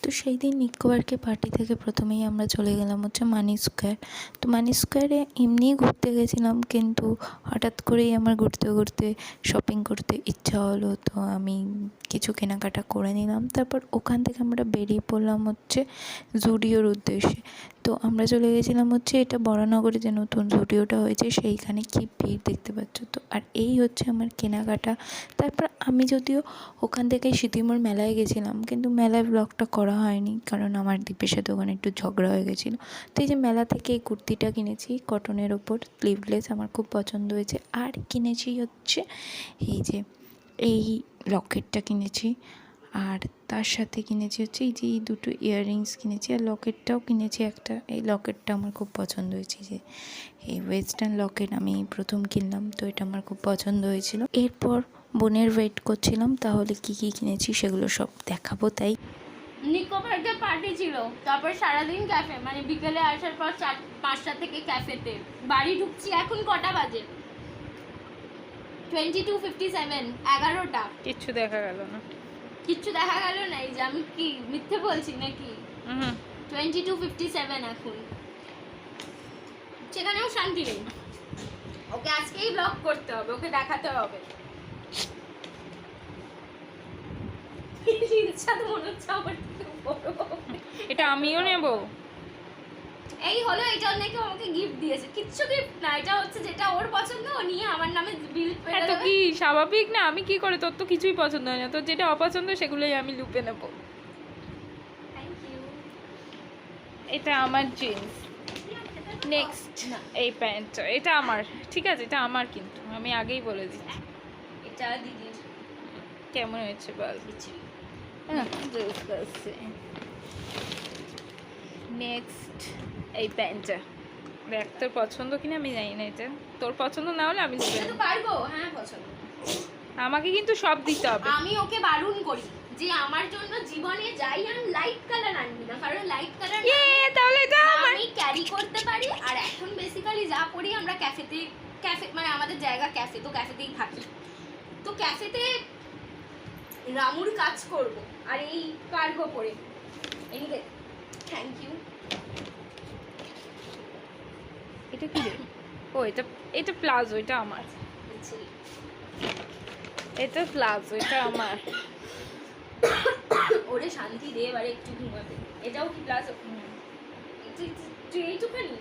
তো সেই দিন নিক্কো পার্কে পার্টি থেকে প্রথমেই আমরা চলে গেলাম হচ্ছে মানি স্কোয়ার। তো মানি স্কোয়ারে এমনিই ঘুরতে গেছিলাম, কিন্তু হঠাৎ করেই আমার ঘুরতে ঘুরতে শপিং করতে ইচ্ছা হলো, তো আমি কিছু কেনাকাটা করে নিলাম। তারপর ওখান থেকে আমরা বেরিয়ে পড়লাম হচ্ছে জুডিওর উদ্দেশ্যে। তো আমরা চলে গেছিলাম হচ্ছে এটা বরানগরে যে নতুন জুডিওটা হয়েছে সেইখানে, কি ভিড় দেখতে পাচ্ছ তো। আর এই হচ্ছে আমার কেনাকাটা। তারপর আমি যদিও ওখান থেকে সিটিমোড় মেলায় গেছিলাম, কিন্তু মেলায় ব্লগটা করা হয়নি কারণ আমার দীপের সাথে ওখানে একটু ঝগড়া হয়ে গেছিলো। তো এই যে মেলা থেকে এই কুর্তিটা কিনেছি কটনের ওপর স্লিভলেস, আমার খুব পছন্দ হয়েছে। আর কিনেছি হচ্ছে এই যে এই লকেটটা কিনেছি, আর তার সাথে কিনেছি হচ্ছে এই যে এই দুটো ইয়াররিংস কিনেছি, আর লকেটটাও কিনেছি একটা। এই লকেটটা আমার খুব পছন্দ হয়েছে, যে এই ওয়েস্টার্ন লকেট আমি প্রথম কিনলাম, তো এটা আমার খুব পছন্দ হয়েছিল। এরপর বোনের ওয়েট করছিলাম তাহলে কি কি কিনেছি সেগুলো সব দেখাবো। তাই নিক্কো পার্কে পার্টি ছিল, তারপর সারাদিন ক্যাফে, মানে বিকেলে আসার পর 4-5টা থেকে ক্যাফেতে বাড়ি ঢুকছি। এখন কটা বাজে? 22:57, 11টা। কিচ্ছু দেখা গেল না। কিচ্ছু দেখা গেল না? এই যে আমি কি মিথ্যে বলছি নাকি? 22:57 এখন, সেখানেও শান্তি নেই। ওকে আজকেই ব্লগ করতে হবে, ওকে দেখাতে হবে। এটা আমিও নেব। এই হলো, এটা নাকি আমাকে গিফট দিয়েছে। কিচ্ছু গিফট না, এটা হচ্ছে যেটা ওর পছন্দ ও নিয়ে আমার নামে বিল পেয়ে তো দেবে। কি স্বাভাবিক না? আমি কি করে, তোর তো কিছুই পছন্দ হয় না, তোর যেটা অপছন্দ সেগুলোই আমি লুপে নেব। Thank you. এটা আমার জিন্স। নেক্সট এই প্যান্টটা, এটা আমার, ঠিক আছে, এটা আমার, কিন্তু আমি আগেই বলে দিচ্ছি। এটা দিদির। কেমন হয়েছে বল? নেক্সট এই প্যান্টটা দেখ, তোর পছন্দ কিনা আমি জানি না, এটা তোর পছন্দ না হলে আমি এটা তো পারবো, হ্যাঁ পছন্দ। আমাকে কিন্তু সব দিতে হবে। আমি ওকে বারণ করি যে আমার জন্য জীবনে যাই আন লাইট কালার আনবি না, কারণ লাইট কালার তাহলে এটা আমি ক্যারি করতে পারি। আর এখন বেসিক্যালি যা করি আমরা ক্যাফে মানে আমাদের জায়গা ক্যাফে, তো ক্যাফেতেই থাকি। তো ক্যাফেতে রামুর কাজ করব আর এই কার্গো পরে। Anyway thank you. এটা কি রে? ও এটা, এটা প্লাজো, এটা আমার। এটা প্লাজো, এটা আমার। ওরে শান্তি দে, এবারে একটু ঘুমাতে। এটাও কি প্লাজো? এইটুখানি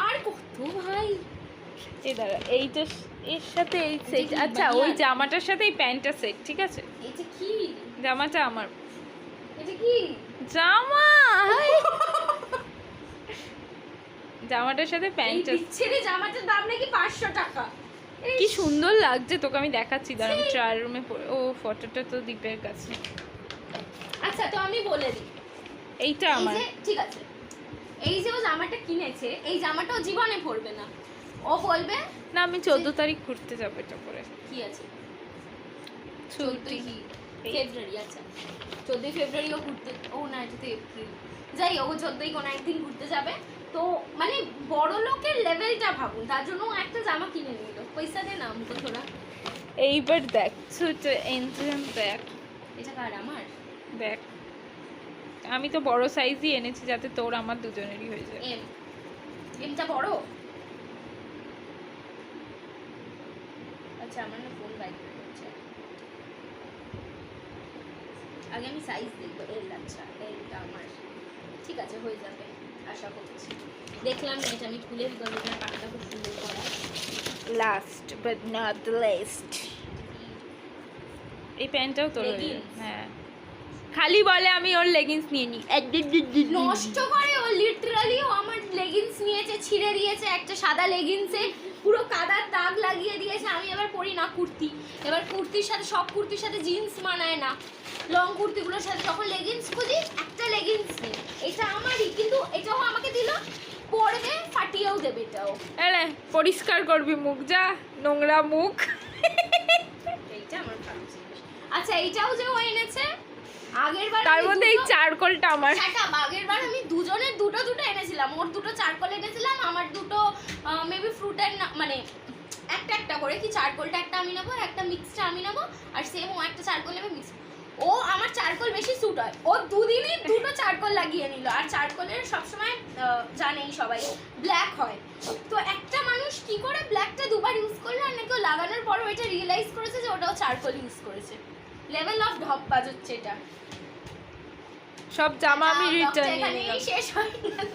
আর কত ভাই। এই দাঁড়া, এইটা এর সাথে এই সেট। আচ্ছা, ওই জামাটার সাথে এই প্যান্টটা সেট, ঠিক আছে? এটা কি? জামাটা আমার। এটা কি জামা? জামাটার সাথে প্যান্টটা। এই ছেড়ে জামাটার দাম নাকি 500 টাকা। কি সুন্দর লাগছে, তোকে আমি দেখাচ্ছি, দাঁড়া আমি ট্রায়াল রুমে পরে। ও ফটোটা তো দীপের কাছে। আচ্ছা তো আমি বলে দিই, এইটা আমার। ঠিক আছে, এই যে ও জামাটা কিনেছে, এই জামাটাও জীবনে পরবে না। ও বলবে না, আমি 14 তারিখ ঘুরতে যাবো এটা পরে। কি আছে? ছুটি। ফেব্রুয়ারি। আচ্ছা 14 ফেব্রুয়ারিও ঘুরতে, ও না এটা তো এপ্রিল। যাই হোক, 14ই কোনো একদিন ঘুরতে যাবে। তো মানে বড় লোকের লেভেলটা ভাবুন, তার জন্য ও একটা জামা কিনে নিল। পয়সা দে না আমাকে থোড়া। এইবার দেখ, ছুটি এনজিএম দেখ। এটা কার? আমার? দেখ, আমি তো বড় সাইজই এনেছি যাতে তোর আমার দুজনেরই হয়ে যায়। এমটা বড়? আচ্ছা আমার না ফোন বাইক করছে, আগে আমি সাইজ দেখবো। এল, আচ্ছা এলটা আমার ঠিক আছে, হয়ে যাবে আশা করছি। দেখলাম এটা আমি খুলে ভিতরে পাটাটা খুব সুন্দর করা। Last but not the least, এই প্যান্টটাও তোর। হ্যাঁ, খালি বলে আমি ওর লেগিংস নিয়ে নিই, নষ্ট করে ও। লিটারালি ও আমার লেগিংস নিয়েছে, ছিঁড়ে দিয়েছে। একটা সাদা লেগিংসে পুরো কাদার দাগ লাগিয়ে দিয়েছে। আমি এবার পরি না কুর্তি, এবার কুর্তির সাথে, সব কুর্তির সাথে জিন্স মানায় না। লং কুর্তিগুলোর সাথে যখন লেগিংস খুঁজি, একটা লেগিংস নেই। এটা আমারই, কিন্তু এটাও আমাকে দিল, পরবে, ফাটিয়েও দেবে এটাও। আরে পরিষ্কার করবি মুখ, যা নোংরা মুখ। এইটা আমার ভালো জিনিস। আচ্ছা এইটাও যে ও এনেছে আগেরবার, তার মধ্যে এই চারকোলটা আমার। আগেরবার আমি দুজনের দুটো দুটো এনেছিলাম। ওর দুটো চারকোল এনেছিলাম, আমার দুটো মেবি ফ্রুটের, মানে একটা একটা করে, কি চারকোলটা একটা আমি নেবো, একটা মিক্সটা আমি নেবো, আর সেম ও একটা চারকোল নেবে মিক্স। ও আমার চারকোল বেশি স্যুট হয়, ও দুদিনই দুটো চারকোল লাগিয়ে নিল। আর চারকোলের সবসময় জানেই সবাই ব্ল্যাক হয়, তো একটা মানুষ কি করে ব্ল্যাকটা দুবার ইউজ করলো আর নাকি ও লাগানোর পর ওইটা রিয়েলাইজ করেছে যে ওটাও চারকোল ইউজ করেছে। লেভেল অফ ঢপবাজ হচ্ছে এটা। সব জামা আমি রিটার্ন নিয়ে এখানেই নিলাম। শেষ হয়ে গেল।